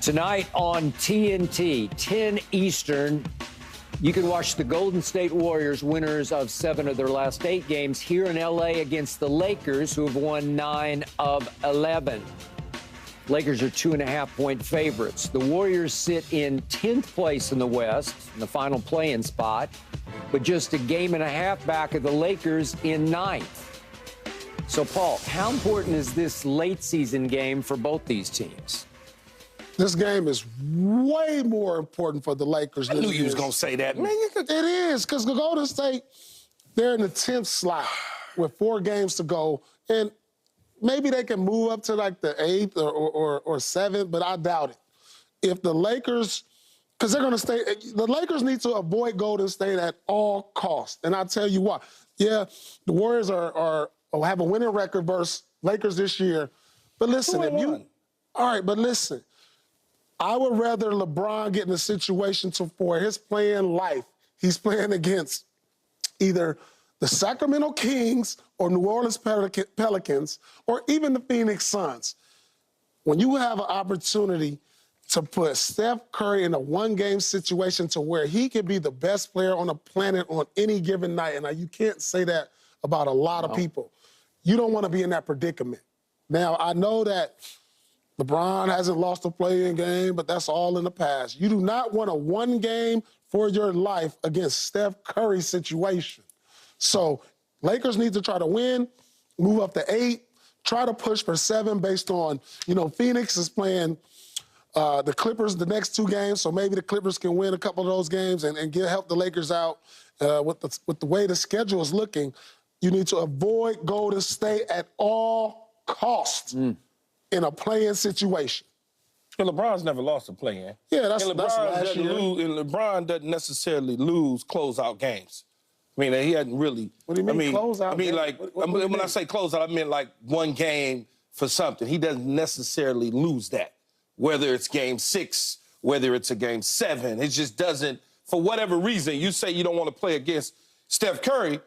Tonight on TNT, 10 Eastern, you can watch the Golden State Warriors, winners of 7 of their last 8 games, here in L.A. against the Lakers, who have won 9 of 11. Lakers are 2.5-point favorites. The Warriors sit in 10th place in the West, in the final play-in spot, but just a game and a half back of the Lakers in 9th. So, Paul, how important is this late-season game for both these teams? This game is way more important for the Lakers. I knew you was going to say that, man. It is, because the Golden State, they're in the 10th slot with 4 games to go. And maybe they can move up to like the 8th or 7th, but I doubt it. If the Lakers, because they're going to stay, the Lakers need to avoid Golden State at all costs. And I'll tell you why. Yeah, the Warriors have a winning record versus Lakers this year. But listen, listen. I would rather LeBron get in a situation for his playing life. He's playing against either the Sacramento Kings or New Orleans Pelicans or even the Phoenix Suns. When you have an opportunity to put Steph Curry in a one-game situation to where he can be the best player on the planet on any given night, and you can't say that about a lot of people, you don't want to be in that predicament. Now, I know that LeBron hasn't lost a play-in game, but that's all in the past. You do not want a one-game for your life against Steph Curry situation. So Lakers need to try to win, move up to 8, try to push for 7 based on, Phoenix is playing the Clippers the next 2 games, so maybe the Clippers can win a couple of those games and help the Lakers out with the way the schedule is looking. You need to avoid Golden State at all costs. In a play-in situation. And LeBron's never lost a play-in. Yeah, that's last year. And LeBron doesn't necessarily lose closeout games. I mean, he hadn't really. What do you mean closeout? I mean, when I say closeout, I mean like one game for something. He doesn't necessarily lose that. Whether it's game 6, whether it's a game 7, it just doesn't. For whatever reason, you say you don't want to play against Steph Curry.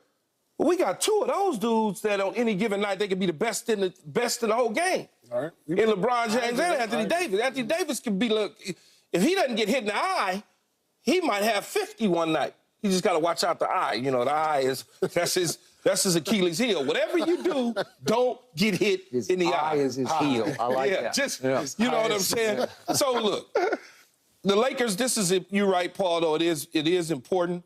Well, we got 2 of those dudes that on any given night they could be the best in the whole game. All right. In LeBron James and Anthony Davis. Anthony Davis could be, look, if he doesn't get hit in the eye, he might have 50 one night. You just got to watch out the eye. The eye that's his Achilles heel. Whatever you do, don't get hit in the eye. Is his heel. I like that. You know what I'm saying? So look, the Lakers. You're right, Paul. Though it is important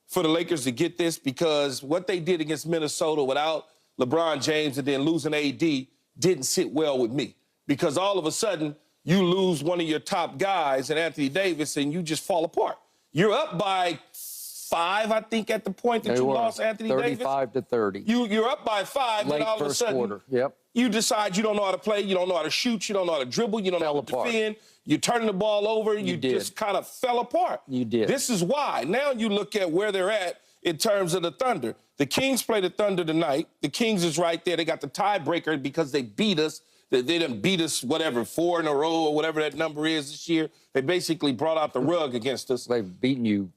for the Lakers to get this because what they did against Minnesota without LeBron James and then losing AD didn't sit well with me because all of a sudden you lose one of your top guys and Anthony Davis and you just fall apart. You're up by 5, I think, at the point that you lost Anthony Davis. 35-30. You're up by 5, Late and all of a sudden quarter. Yep. You decide you don't know how to play, you don't know how to shoot, you don't know how to dribble, you don't know how to defend. You're turning the ball over. You just kind of fell apart. You did. This is why. Now you look at where they're at in terms of the Thunder. The Kings play the Thunder tonight. The Kings is right there. They got the tiebreaker because they beat us. They didn't beat us, 4 in a row or whatever that number is this year. They basically brought out the rug against us. They've beaten you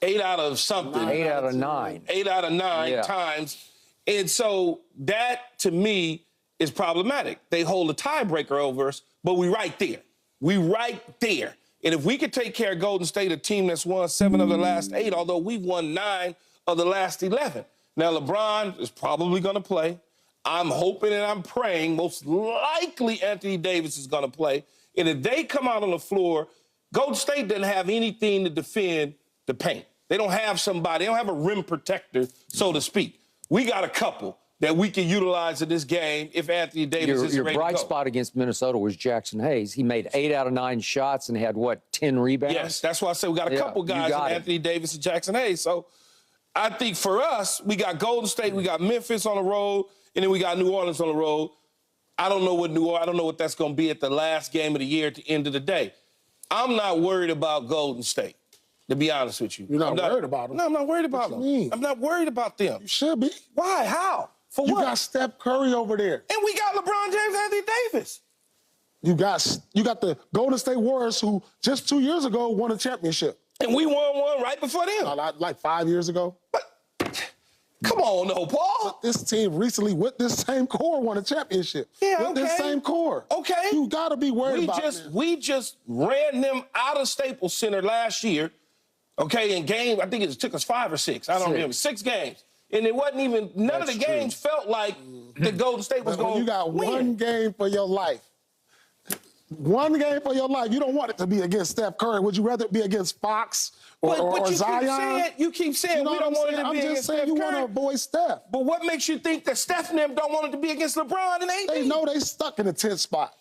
8 out of something. 8 out of 9. 8 out of 9 times. And so that, to me, is problematic. They hold a tiebreaker over us, but we right there. We right there. And if we could take care of Golden State, a team that's won 7 of the last 8, although we've won 9 of the last 11. Now, LeBron is probably going to play. I'm hoping and I'm praying most likely Anthony Davis is going to play. And if they come out on the floor, Golden State doesn't have anything to defend the paint. They don't have somebody. They don't have a rim protector, so to speak. We got a couple that we can utilize in this game if Anthony Davis is ready to go. Your bright spot against Minnesota was Jackson Hayes. He made 8 out of 9 shots and had, 10 rebounds? Yes, that's why I said we got a couple guys in Anthony Davis and Jackson Hayes. So I think for us, we got Golden State, we got Memphis on the road, and then we got New Orleans on the road. I don't know what that's going to be at the last game of the year at the end of the day. I'm not worried about Golden State, to be honest with you. You're not worried about them? No, I'm not worried about them. I'm not worried about them. You should be. Why? How? For what? You got Steph Curry over there. And we got LeBron James and Anthony Davis. You got the Golden State Warriors who just 2 years ago won a championship. And we won one right before them. Like 5 years ago. But Come on, no, Paul. This team recently, with this same core, won a championship. Yeah, with this same core. Okay. You got to be worried about them. We just ran them out of Staples Center last year, okay, in game, I think it took us 5 or 6. I don't remember. 6 games. And it wasn't even, none of the games felt like the Golden State was going to You got win. one game for your life. One game for your life. You don't want it to be against Steph Curry. Would you rather it be against Fox or Zion? You keep saying we don't want it to be against Steph Curry. I'm just saying you want to avoid Steph. But what makes you think that Steph and them don't want it to be against LeBron and AD? They know they stuck in the 10th spot.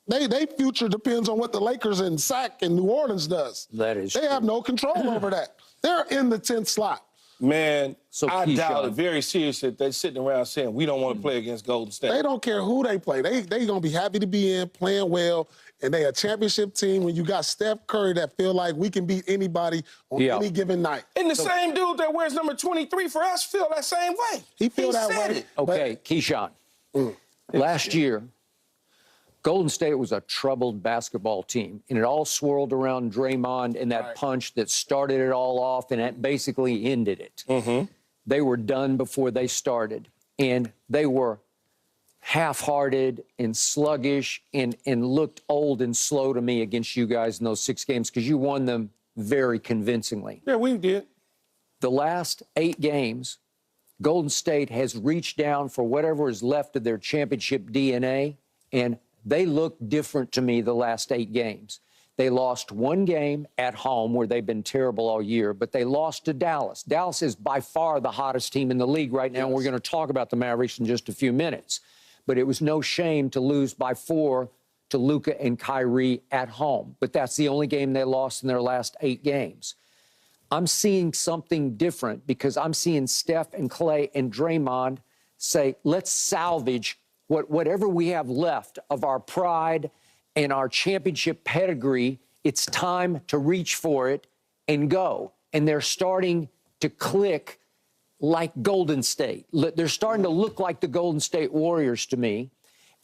They future depends on what the Lakers and Sac and New Orleans does. That is They have no control over that. They're in the 10th slot. Man, so I doubt it very seriously that they're sitting around saying we don't want to play against Golden State. They don't care who they play. They going to be happy to be in, playing well, and they a championship team when you got Steph Curry that feel like we can beat anybody on any given night. And the same dude that wears number 23 for us feel that same way. He feel that way. It. Okay, Keyshawn. Last year, Golden State was a troubled basketball team, and it all swirled around Draymond and that punch that started it all off, and that basically ended it. They were done before they started, and they were half-hearted and sluggish and looked old and slow to me against you guys in those 6 games because you won them very convincingly. Yeah, we did. The last 8 games, Golden State has reached down for whatever is left of their championship DNA, and they look different to me the last 8 games. They lost 1 game at home where they've been terrible all year, but they lost to Dallas. Dallas is by far the hottest team in the league right now. We're going to talk about the Mavericks in just a few minutes. But it was no shame to lose by 4 to Luka and Kyrie at home. But that's the only game they lost in their last 8 games. I'm seeing something different because I'm seeing Steph and Klay and Draymond say, let's salvage whatever we have left of our pride and our championship pedigree. It's time to reach for it and go. And they're starting to click like Golden State. They're starting to look like the Golden State Warriors to me.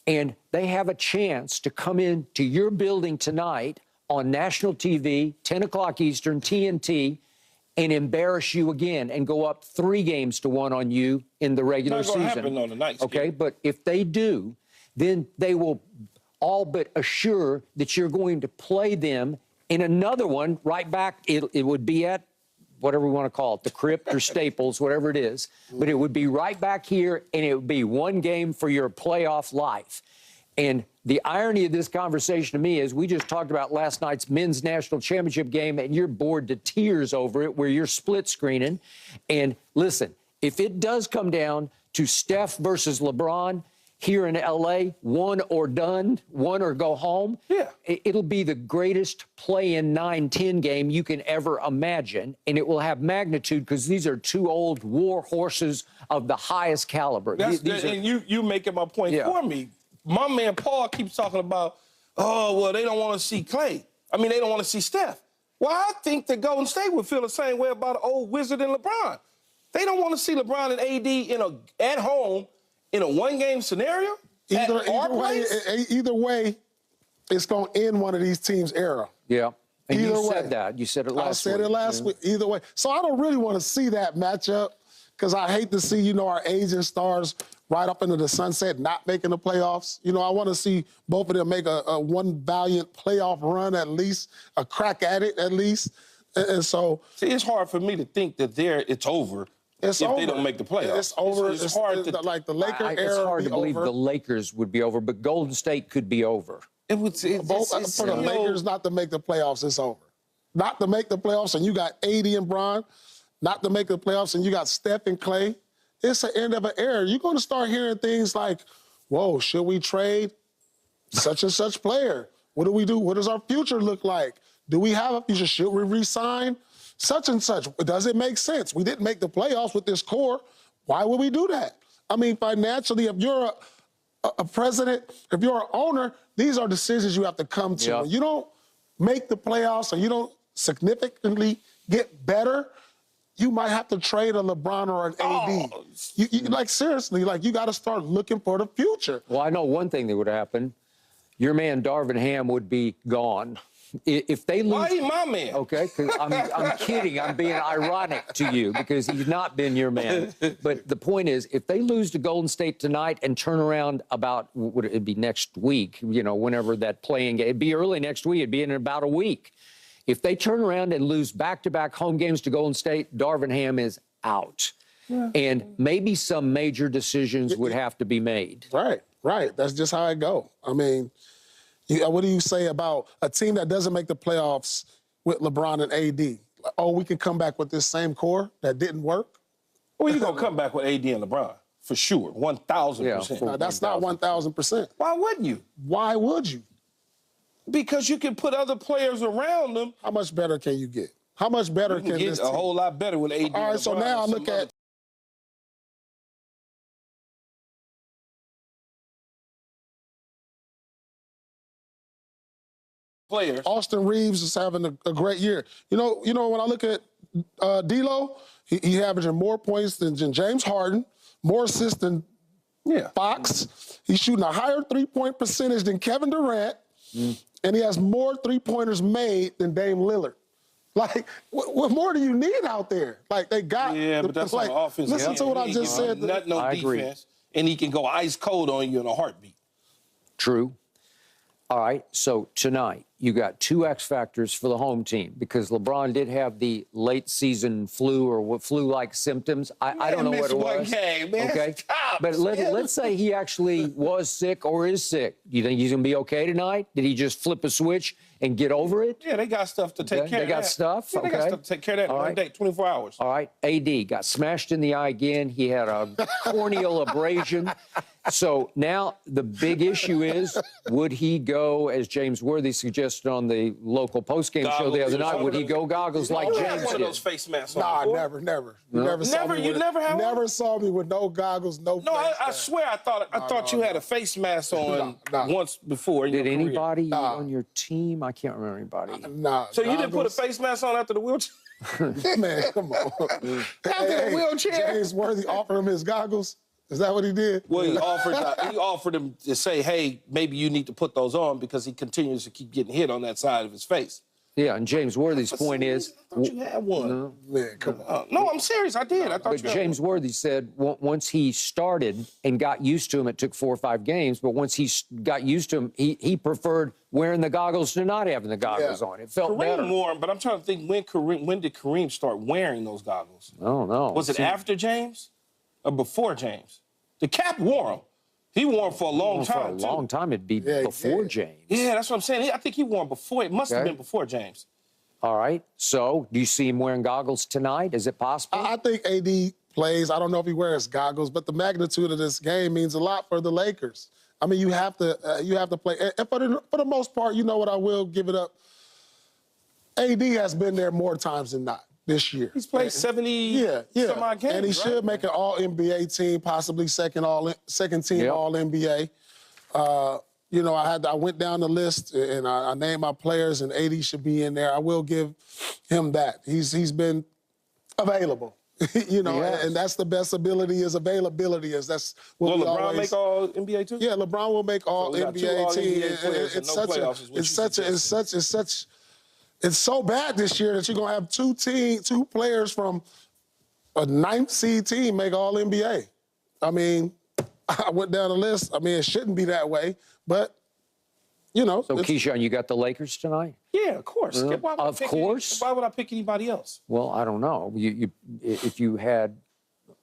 And they have a chance to come into your building tonight on national TV, 10 o'clock Eastern, TNT, and embarrass you again and go up 3-1 on you in the regular season. Not gonna happen on the night. Okay, but if they do, then they will all but assure that you're going to play them in another one right back. It would be at whatever we want to call it, the Crypt or Staples, whatever it is. But it would be right back here, and it would be 1 game for your playoff life. And the irony of this conversation to me is we just talked about last night's men's national championship game, and you're bored to tears over it where you're split screening. And listen, if it does come down to Steph versus LeBron here in L.A., one or done, one or go home, it'll be the greatest play-in 9-10 game you can ever imagine, and it will have magnitude because these are 2 old war horses of the highest caliber. And you making my point for me. My man Paul keeps talking about, oh, well, they don't want to see Klay. I mean, they don't want to see Steph. Well, I think that Golden State would feel the same way about an old Wizard and LeBron. They don't want to see LeBron and AD at home in a 1-game scenario. Either way, it's going to end one of these teams' era. Yeah. And either you way. said that. You said it last week. I said it last week. Either way. So I don't really want to see that matchup because I hate to see, our aging stars right up into the sunset, not making the playoffs. I want to see both of them make a one valiant playoff run at least, a crack at it at least. And so... See, it's hard for me to think that it's over if they don't make the playoffs. It's over. It's hard to... Like the Laker era It's hard to believe over. the Lakers would be over, but Golden State could be over. For the Lakers not to make the playoffs, it's over. Not to make the playoffs, and you got AD and Bron. Not to make the playoffs, and you got Steph and Klay. It's the end of an era. You're going to start hearing things like, whoa, should we trade such and such player? What do we do? What does our future look like? Do we have a future? Should we resign such and such? Does it make sense? We didn't make the playoffs with this core. Why would we do that? I mean, financially, if you're a president, if you're an owner, these are decisions you have to come to. Yeah. When you don't make the playoffs and you don't significantly get better, you might have to trade a LeBron or an AD. Seriously, you got to start looking for the future. Well, I know one thing that would happen. your man Darvin Ham would be gone. If they lose, why he my man? Okay, because I'm kidding. I'm being ironic to you because he's not been your man. But the point is, if they lose to Golden State tonight and turn around about, would it be next week? You know, whenever that playing game, it'd be early next week. It'd be in about a week. If they turn around and lose back-to-back home games to Golden State, Darvin Ham is out. Yeah. And maybe some major decisions would have to be made. Right. That's just how it go. I mean, what do you say about a team that doesn't make the playoffs with LeBron and AD? Oh, we can come back with this same core that didn't work? Well, you're going to come back with AD and LeBron, for sure, 1,000%. No, that's not 1,000%. Why wouldn't you? Why would you? Because you can put other players around them. How much better can you get? How much better can get this a team? whole lot better with AD. All right, so now I look at players. Austin Reeves is having a great year. You know, when I look at D'Lo, he's averaging more points than James Harden, more assists than Fox. He's shooting a higher three-point percentage than Kevin Durant, and he has more three-pointers made than Dame Lillard. Like, what more do you need out there? Like, they got... Yeah, but that's like, on offense. Listen to what I just said. Nothing on defense, and he can go ice cold on you in a heartbeat. True. All right, so tonight, you got two X factors for the home team because LeBron did have the late season flu or flu-like symptoms. I don't know what it was. One game, man. Okay, Stop, but let's say he actually was sick or is sick. Do you think he's gonna be okay tonight? Did he just flip a switch and get over it? Yeah, they got stuff to take care of. They got stuff. Yeah, they got stuff to take care of that in one day, 24 hours. All right, AD got smashed in the eye again. He had a corneal abrasion. So now the big issue is, would he go, as James Worthy suggested on the local postgame show the other night, would he go goggles like James one did? of those face masks on. Nah, never. You never saw me with, never saw me with no goggles, no face I swear I thought you had a face mask on once before. Did anybody on your team? I can't remember anybody. Nah. So you didn't put a face mask on after the wheelchair? Man, come on. After the wheelchair? James Worthy offered him his goggles. Is that what he did? Well, he offered him to say, hey, maybe you need to put those on because he continues to keep getting hit on that side of his face. Yeah, and James Worthy's point is... I thought you had one. No. Man, come on. No, I'm serious. I did. I thought But James Worthy said once he started and got used to him, it took 4 or 5 games, but once he got used to him, he preferred wearing the goggles to not having the goggles on. It felt better. Kareem wore them, but I'm trying to think when did Kareem start wearing those goggles? I don't know. Was it after James or before James? The Cap wore them. He wore them for a long time, For a long time, it'd be before James. Yeah, that's what I'm saying. I think he wore them before. It must have been before James. All right. So, do you see him wearing goggles tonight? Is it possible? I think AD plays. I don't know if he wears goggles, but the magnitude of this game means a lot for the Lakers. I mean, you have to play. And for the most part, you know what, I will give it up. AD has been there more times than not this year. He's played 70 some odd games, and he should make an All-NBA team, possibly second team All-NBA. You know, I went down the list and I named my players, and AD should be in there. I will give him that. He's been available. You know, and that's the best ability is availability. That's what will LeBron make All NBA too? Yeah, LeBron will make All NBA team. It's so bad this year that you're gonna have two players from a 9th seed team make All NBA. I mean, I went down the list. I mean, it shouldn't be that way, but you know. So, Keyshawn, you got the Lakers tonight? Yeah, of course. Why would I pick anybody else? Well, I don't know. If you had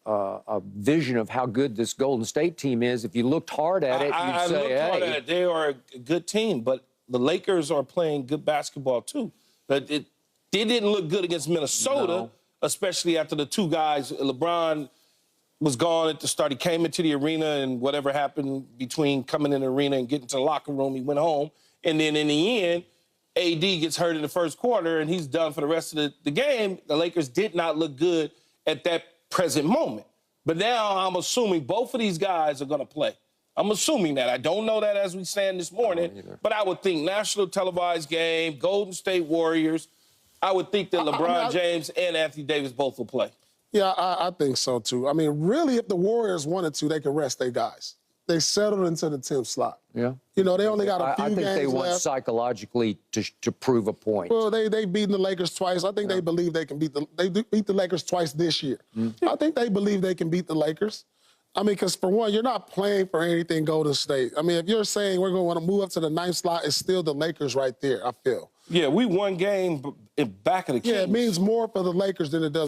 a vision of how good this Golden State team is, if you looked hard at it, you'd say, hey. Hard at it. They are a good team, but the Lakers are playing good basketball too. But they didn't look good against Minnesota, especially after the two guys, LeBron was gone at the start. He came into the arena, and whatever happened between coming in the arena and getting to the locker room, he went home. And then in the end, AD gets hurt in the first quarter, and he's done for the rest of the game. The Lakers did not look good at that present moment. But now I'm assuming both of these guys are going to play. I'm assuming that. I don't know that as we stand this morning, but I would think national televised game, Golden State Warriors, I would think that LeBron James and Anthony Davis both will play. Yeah, I think so, too. I mean, really, if the Warriors wanted to, they could rest their guys. they settled into the 10th slot. Yeah. You know, they only got a few I think games they want left. psychologically to prove a point. Well, they beaten the Lakers twice. I think they believe they can beat the Lakers twice this year. I think they believe they can beat the Lakers. I mean, because for one, you're not playing for anything Golden State. I mean, if you're saying we're going to want to move up to the 9th slot, it's still the Lakers right there, I feel. Yeah, we won game back of the Kings. Yeah, it means more for the Lakers than it does